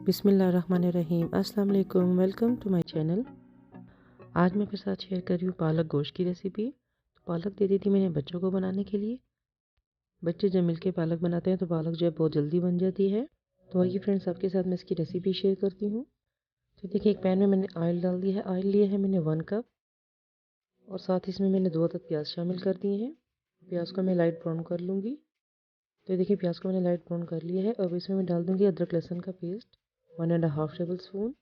बिस्मिल्लाहिर्रहमानिर्रहीम। अस्सलाम वालेकुम, वेलकम टू माय चैनल। आज मैं आपके साथ शेयर कर रही हूँ पालक गोश्त की रेसिपी। तो पालक दे दी थी मैंने बच्चों को बनाने के लिए। बच्चे जब मिलके पालक बनाते हैं तो पालक जो है बहुत जल्दी बन जाती है। तो आइए फ्रेंड्स, आपके साथ मैं इसकी रेसिपी शेयर करती हूँ। तो देखिए, एक पैन में मैंने ऑयल डाल दिया है। ऑयल लिया है मैंने 1 कप, और साथ ही इसमें मैंने 2 अदद प्याज शामिल कर दिए हैं। प्याज को मैं लाइट ब्राउन कर लूँगी। तो देखिए, प्याज को मैंने लाइट ब्राउन कर लिया है। अब इसमें मैं डाल दूँगी अदरक लहसुन का पेस्ट 1.5 टेबल स्पून।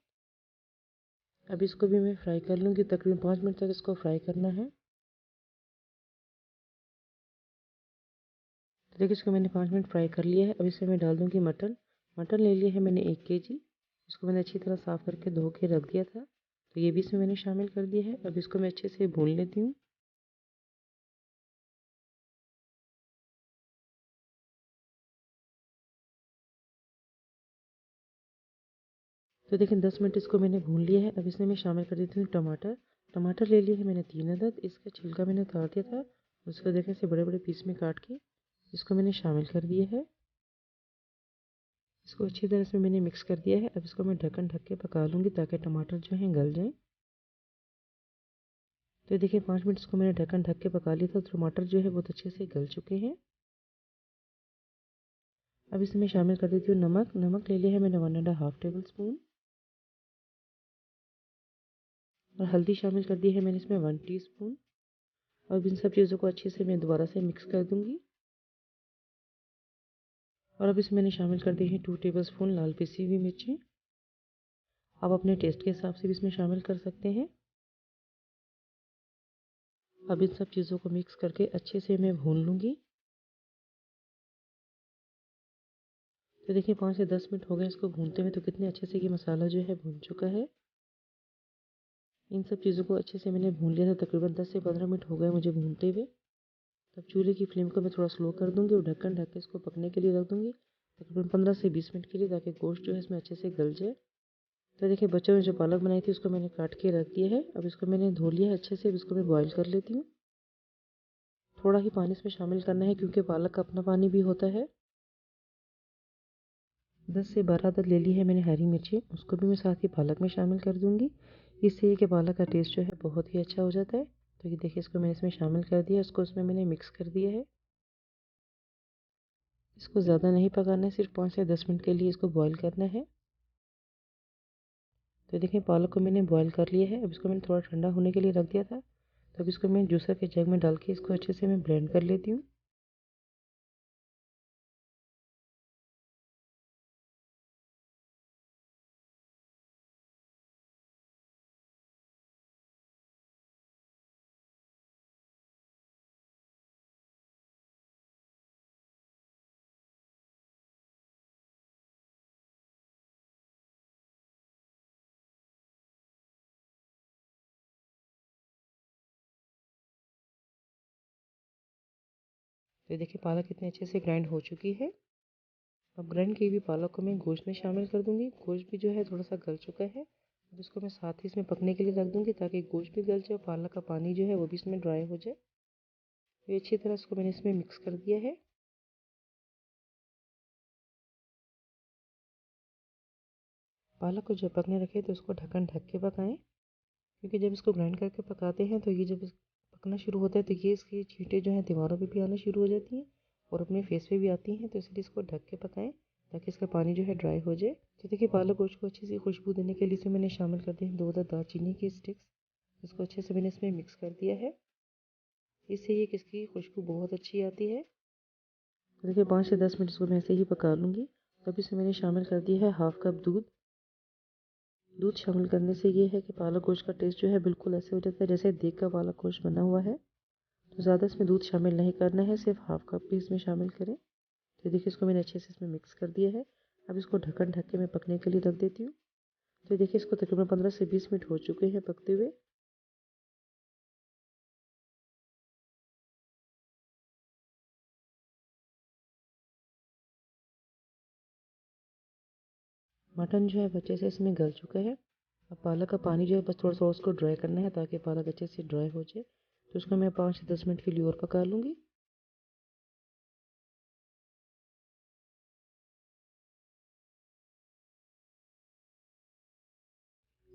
अब इसको भी मैं फ्राई कर लूँगी। तकरीबन 5 मिनट तक इसको फ्राई करना है। तो देखिए, इसको मैंने 5 मिनट फ्राई कर लिया है। अब इसमें मैं डाल दूँगी मटन। मटन ले लिया है मैंने 1 kg। इसको मैंने अच्छी तरह साफ़ करके धो के रख दिया था। तो ये भी इसमें मैंने शामिल कर दिया है। अब इसको मैं अच्छे से भून लेती हूँ। तो देखिए, 10 मिनट इसको मैंने भून लिया है। अब इसमें मैं शामिल कर देती हूँ टमाटर। टमाटर ले लिए है मैंने 3 अदद। इसका छिलका मैंने उतार दिया था। उसको देखिए, इसे बड़े बड़े पीस में काट के इसको मैंने शामिल कर दिया है। इसको अच्छी तरह से मैंने मिक्स कर दिया है। अब इसको मैं ढक्कन ढक के पका लूँगी ताकि टमाटर जो हैं गल जाएँ। तो देखिए, 5 मिनट इसको मैंने ढक्कन ढक के पका लिया था। टमाटर जो है बहुत अच्छे से गल चुके हैं। अब इसमें शामिल कर देती हूँ नमक। नमक ले लिया है मैंने 1.5 टेबल स्पून। और हल्दी शामिल कर दी है मैंने इसमें 1 टीस्पून। और इन सब चीज़ों को अच्छे से मैं दोबारा से मिक्स कर दूँगी। और अब इसमें मैंने शामिल कर दी है 2 टेबल स्पून लाल पिसी हुई मिर्ची। आप अपने टेस्ट के हिसाब से भी इसमें शामिल कर सकते हैं। अब इन सब चीज़ों को मिक्स करके अच्छे से मैं भून लूँगी। तो देखिए, 5 से 10 मिनट हो गए इसको भूनते हुए। तो कितने अच्छे से ये मसाला जो है भून चुका है। इन सब चीज़ों को अच्छे से मैंने भून लिया था। तकरीबन 10 से 15 मिनट हो गए मुझे भूनते हुए। तब चूल्हे की फ्लेम को मैं थोड़ा स्लो कर दूँगी और ढक्कन ढक के इसको पकने के लिए रख दूँगी। तकरीबन 15 से 20 मिनट के लिए, ताकि गोश्त जो है इसमें अच्छे से गल जाए। तो देखिए, बच्चों ने जो पालक बनाई थी उसको मैंने काट के रख दिया है। अब इसको मैंने धो लिया है अच्छे से। अब इसको मैं बॉईल कर लेती हूँ। थोड़ा ही पानी इसमें शामिल करना है क्योंकि पालक का अपना पानी भी होता है। 10 से 12 अदद ले ली है मैंने हरी मिर्ची। उसको भी मैं साथ ही पालक में शामिल कर दूँगी। इससे ये कि पालक का टेस्ट जो है बहुत ही अच्छा हो जाता है। तो ये देखिए, इसको मैंने इसमें शामिल कर दिया। इसको इसमें मैंने मिक्स कर दिया है। इसको ज़्यादा नहीं पकाना है, सिर्फ 5 से 10 मिनट के लिए इसको बॉईल करना है। तो देखिए, पालक को मैंने बॉईल कर लिया है। अब इसको मैंने थोड़ा ठंडा होने के लिए रख दिया था। तो अब इसको मैं जूसर के जग में डाल के इसको अच्छे से मैं ब्लेंड कर लेती हूँ। तो देखिए, पालक कितने अच्छे से ग्राइंड हो चुकी है। अब ग्राइंड की हुई पालक को मैं गोश्त में शामिल कर दूंगी। गोश्त भी जो है थोड़ा सा गल चुका है। अब इसको मैं साथ ही इसमें पकने के लिए रख दूंगी ताकि गोश्त भी गल जाए और पालक का पानी जो है वो भी इसमें ड्राई हो जाए। तो अच्छी तरह इसको मैंने इसमें मिक्स कर दिया है। पालक को जब पकने रखे तो उसको ढक्कन ढक के पकाएं, क्योंकि जब इसको ग्राइंड करके पकाते हैं तो ये जब पकना शुरू होता है तो ये इसकी छींटे जो हैं दीवारों पे भी आना शुरू हो जाती हैं और अपने फेस पे भी आती हैं। तो इसलिए इसको ढक के पकाएं ताकि इसका पानी जो है ड्राई हो जाए। तो देखिए, पालक गोश्त को अच्छी सी खुशबू देने के लिए इसे मैंने शामिल कर दिया 2 अदद दालचीनी की स्टिक्स। इसको अच्छे से मैंने इसमें मिक्स कर दिया है। इससे ये इसकी खुशबू बहुत अच्छी आती है। तो देखिए, 5 से 10 मिनट इसको मैं ऐसे ही पका लूँगी। तब इसमें मैंने शामिल कर दिया है हाफ कप दूध। दूध शामिल करने से ये है कि पालक गोश्त का टेस्ट जो है बिल्कुल ऐसे हो जाता है जैसे देग का पालक गोश्त बना हुआ है। तो ज़्यादा इसमें दूध शामिल नहीं करना है, सिर्फ हाफ कप भी इसमें शामिल करें। तो देखिए, इसको मैंने अच्छे से इसमें मिक्स कर दिया है। अब इसको ढक्कन ढक के मैं पकने के लिए रख देती हूँ। तो देखिए, इसको तकरीबन 15 से 20 मिनट हो चुके हैं पकते हुए। मटन जो है अच्छे से इसमें गल चुका है। अब पालक का पानी जो है बस थोड़ा सा उसको ड्राई करना है ताकि पालक अच्छे से ड्राई हो जाए। तो उसको मैं 5 से 10 मिनट के लिए और पका लूँगी।